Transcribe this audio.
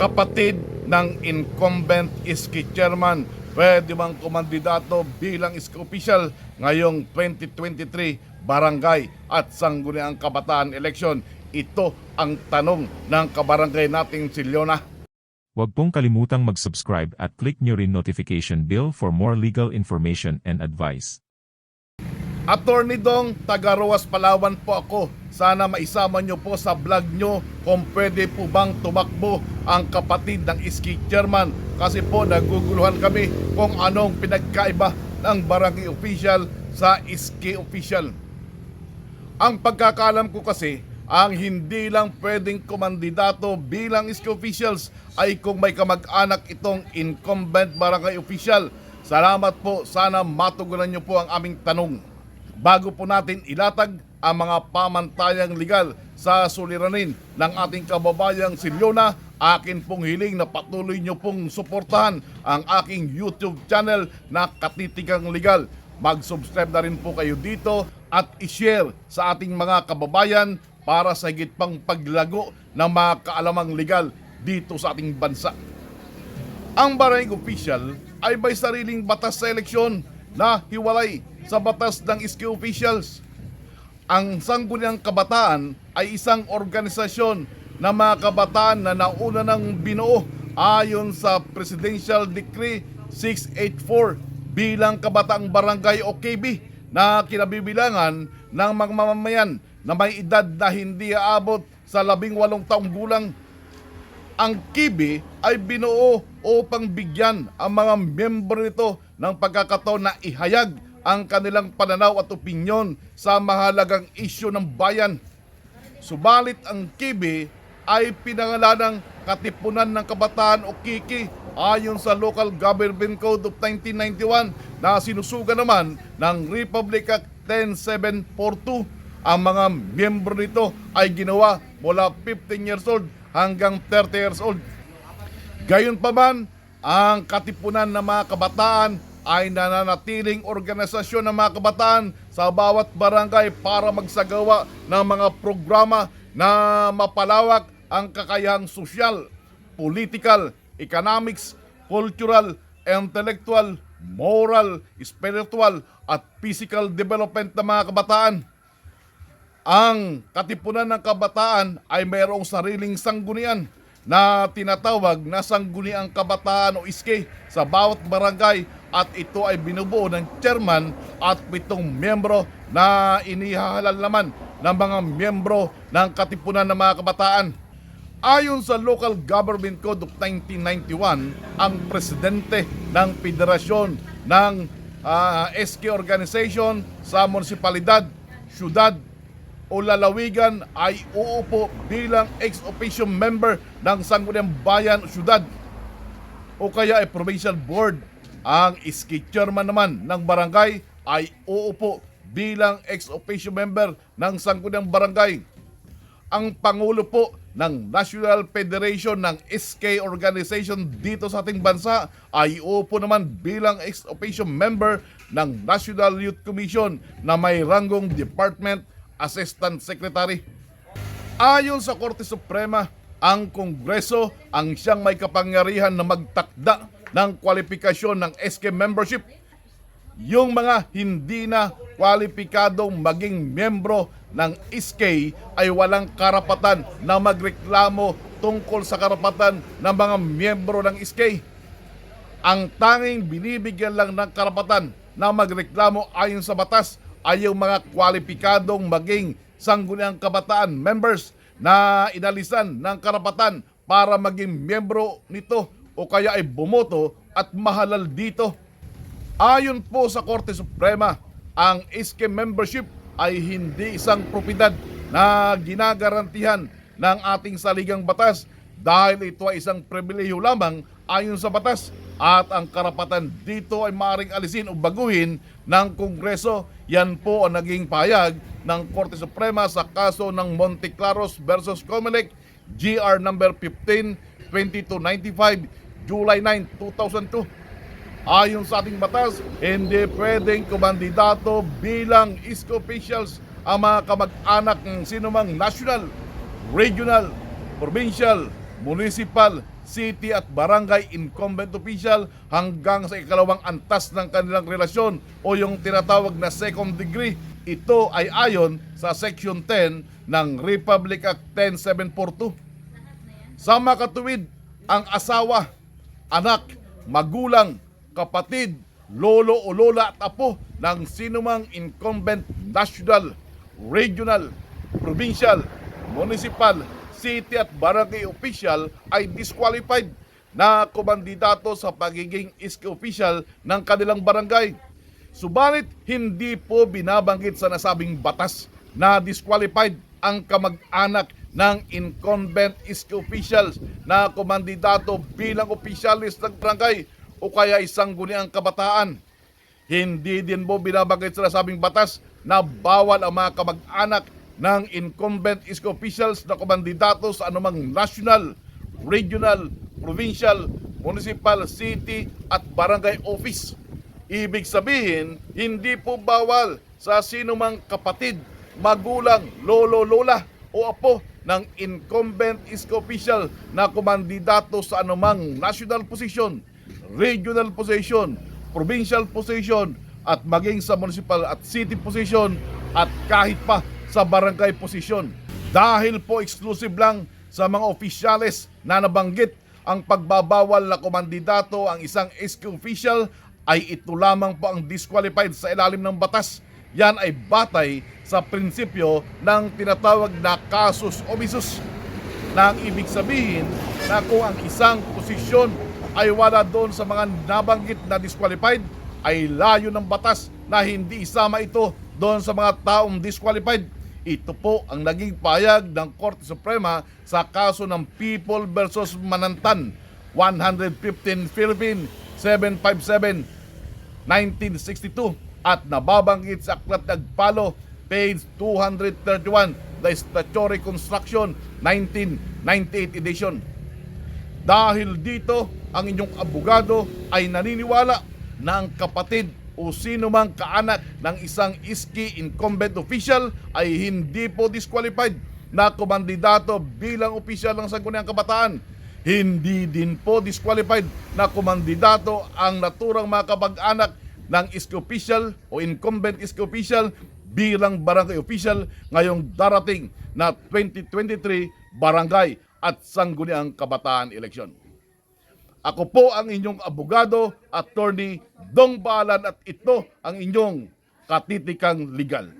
kapatid ng incumbent iski chairman, pwede bang kumandidato bilang iski official ngayong 2023 barangay at sangguniang kabataan election? Ito ang tanong ng kabarangay nating si Leona. Huwag pong kalimutang mag-subscribe at click nyo rin notification bell for more legal information and advice. Attorney Dong, taga Roas, Palawan po ako. Sana maisama nyo po sa vlog nyo kung pwede po bang tumakbo ang kapatid ng iski chairman. Kasi po naguguluhan kami kung anong pinagkaiba ng barangay official sa iski official. Ang pagkakalam ko kasi, ang hindi lang pwedeng kumandidato bilang iski officials ay kung may kamag-anak itong incumbent barangay official. Salamat po, sana matugunan nyo po ang aming tanong. Bago po natin ilatag ang mga pamantayang legal sa suliranin ng ating kababayang si Leona, akin pong hiling na patuloy nyo pong suportahan ang aking YouTube channel na Katitigang Legal. Mag-subscribe na rin po kayo dito at i-share sa ating mga kababayan para sa higit pang paglago ng mga kaalamang legal dito sa ating bansa. Ang barangay official ay may sariling batas sa eleksyon na hiwalay sa batas ng iski officials. Ang Sangguniang Kabataan ay isang organisasyon ng mga kabataan na nauna ng binuo ayon sa Presidential Decree 684 bilang Kabataang Barangay o KB na kinabibilangan ng mga mamamayan na may edad na hindi aabot sa 18 taong gulang. Ang KB ay binuo upang bigyan ang mga miyembro nito ng pagkakataon na ihayag ang kanilang pananaw at opinyon sa mahalagang isyu ng bayan. Subalit ang KB ay pinangalanang Katipunan ng Kabataan o KIKI ayon sa Local Government Code of 1991 na sinusuga naman ng Republic Act 10742. Ang mga miyembro nito ay ginawa mula 15 years old hanggang 30 years old. Gayunpaman, ang Katipunan ng mga Kabataan ay nananatiling organisasyon ng mga kabataan sa bawat barangay para magsagawa ng mga programa na mapalawak ang kakayahang sosyal, political, economics, cultural, intellectual, moral, spiritual at physical development ng mga kabataan. Ang Katipunan ng Kabataan ay mayroong sariling sanggunian na tinatawag na Sangguniang Kabataan o ISKE sa bawat barangay at ito ay binubuo ng chairman at 7 miyembro na inihahalal naman ng mga miyembro ng Katipunan ng mga Kabataan. Ayon sa Local Government Code of 1991, ang presidente ng federasyon ng SK organization sa munisipalidad, syudad o lalawigan ay uupo bilang ex-officio member ng Sangguniang Bayan o syudad o kaya ay provincial board. Ang iski chairman naman ng barangay ay uupo bilang ex-officio member ng Sangguniang Barangay. Ang pangulo po ng National Federation ng SK organization dito sa ating bansa ay uupo naman bilang ex-officio member ng National Youth Commission na may ranggong Department Assistant Secretary. Ayon sa Korte Suprema, ang Kongreso ang siyang may kapangyarihan na magtakda ng kwalifikasyon ng SK membership. Yung mga hindi na kwalipikadong maging miyembro ng SK ay walang karapatan na magreklamo tungkol sa karapatan ng mga miyembro ng SK. Ang tanging binibigyan lang ng karapatan na magreklamo ayon sa batas ay yung mga kwalipikadong maging Sangguniang Kabataan members na inalisan ng karapatan para maging miyembro nito o kaya ay bumoto at mahalal dito. Ayon po sa Korte Suprema, ang SK membership ay hindi isang propiedad na ginagarantihan ng ating saligang batas dahil ito ay isang pribilehiyo lamang ayon sa batas at ang karapatan dito ay maaaring alisin o baguhin ng Kongreso. Yan po ang naging pahayag ng Korte Suprema sa kaso ng Monteclaros versus Comelec GR number 15-2295 July 9, 2002. Ayon sa ating batas, hindi pwedeng kumandidato bilang iski officials ang mga kamag-anak ng sinumang national, regional, provincial municipal, city at barangay incumbent official hanggang sa ikalawang antas ng kanilang relasyon o yung tinatawag na second degree. Ito ay ayon sa Section 10 ng Republic Act 10742. Sa makatuwid, ang asawa, anak, magulang, kapatid, lolo o lola at apo ng sinumang incumbent national, regional, provincial, municipal, city at barangay official ay disqualified na kumandidato sa pagiging iski official ng kanilang barangay. Subalit, hindi po binabanggit sa nasabing batas na disqualified ang kamag-anak ng incumbent iski officials na kumandidato bilang opisyalis ng barangay o kaya isang guniang kabataan. Hindi din po binabanggit sa nasabing batas na bawal ang mga kamag-anak ng incumbent iski officials na kumandidato sa anumang national, regional, provincial, municipal, city at barangay office. Ibig sabihin, hindi po bawal sa sinumang kapatid, magulang, lolo, lola o apo ng incumbent iski official na kumandidato sa anumang national position, regional position, provincial position at maging sa municipal at city position at kahit pa sa barangay posisyon. Dahil po exclusive lang sa mga opisyales na nabanggit ang pagbabawal na kumandidato ang isang iski official, ay ito lamang po ang disqualified sa ilalim ng batas. Yan ay batay sa prinsipyo ng tinatawag na casus omniscius, na ang ibig sabihin na kung ang isang posisyon ay wala doon sa mga nabanggit na disqualified, ay layo ng batas na hindi isama ito doon sa mga taong disqualified. Ito po ang naging payag ng Korte Suprema sa kaso ng People versus Manantan 115 Philippine 757 1962 at nababanggit sa Aklat Nagpalo page 231, The Statutory Construction 1998 edition. Dahil dito, ang inyong abogado ay naniniwala na ang kapatid o sino mang kaanak ng isang iski incumbent official ay hindi po disqualified na kumandidato bilang opisyal ng Sangguniang Kabataan. Hindi din po disqualified na kumandidato ang naturang mga kapag-anak ng iski official o incumbent iski official bilang barangay official ngayong darating na 2023 barangay at Sangguniang Kabataan election. Ako po ang inyong abogado, Attorney Dong Balan, at ito ang inyong katitikang legal.